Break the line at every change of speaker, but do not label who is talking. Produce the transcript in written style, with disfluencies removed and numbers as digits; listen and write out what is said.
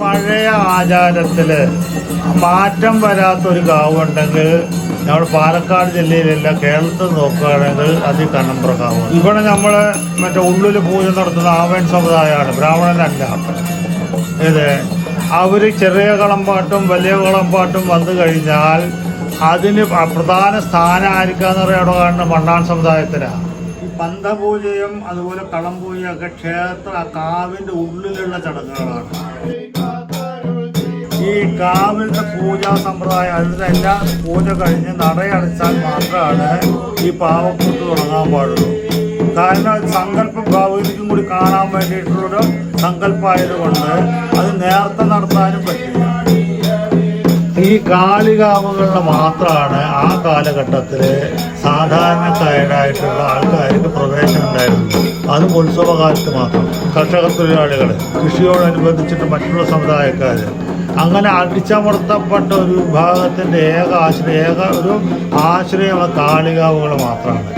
പഴയ ആചാരത്തിൽ മാറ്റം വരാത്തൊരു കാവുണ്ടെങ്കിൽ നമ്മൾ പാലക്കാട് ജില്ലയിലല്ല കേരളത്തിൽ നോക്കുകയാണെങ്കിൽ അത് ഈ കണ്ണമ്പ്ര കാവ്. ഇവിടെ നമ്മൾ മറ്റേ ഉള്ളിൽ പൂജ നടത്തുന്ന ആവൻ സമുദായമാണ്, ബ്രാഹ്മണനല്ല. ഇത് അവർ ചെറിയ കളമ്പാട്ടും വലിയ കളമ്പാട്ടും വന്നു കഴിഞ്ഞാൽ അതിന് പ്രധാന സ്ഥാനം ആയിരിക്കാന്ന് പറയാൻ അവിടെ കാണുന്ന മണ്ണാൻ സമുദായത്തിലാണ്. ഈ പന്തപൂജയും അതുപോലെ കളം പൂജയൊക്കെ ക്ഷേത്ര കാവിൻ്റെ ഉള്ളിലുള്ള ചടങ്ങുകളാണ്. ഈ കാവിലത്തെ പൂജാ സമ്പ്രദായം അതിനെല്ലാം പൂജ കഴിഞ്ഞ് നടയടച്ചാൽ മാത്രമാണ് ഈ പാവക്കൂട്ട് തുടങ്ങാൻ പാടുള്ളൂ. കാരണം സങ്കല്പം ഭാവിക്കും കൂടി കാണാൻ വേണ്ടിയിട്ടുള്ളൊരു സങ്കല്പമായതുകൊണ്ട് അത് നേരത്തെ നടത്താനും പറ്റില്ല. ഈ കാളികാവുകളിൽ മാത്രമാണ് ആ കാലഘട്ടത്തിൽ സാധാരണക്കാരായിട്ടുള്ള ആൾക്കാർക്ക് പ്രവേശനം ഉണ്ടായിരുന്നത്. അതും ഉത്സവകാലത്ത് മാത്രം. കർഷക തൊഴിലാളികൾ, കൃഷിയോടനുബന്ധിച്ചിട്ട് മറ്റുള്ള സമുദായക്കാർ, അങ്ങനെ അടിച്ചമർത്തപ്പെട്ട ഒരു വിഭാഗത്തിൻ്റെ ഏക ഒരു ആശ്രയം കാളികാവുകൾ മാത്രമാണ്.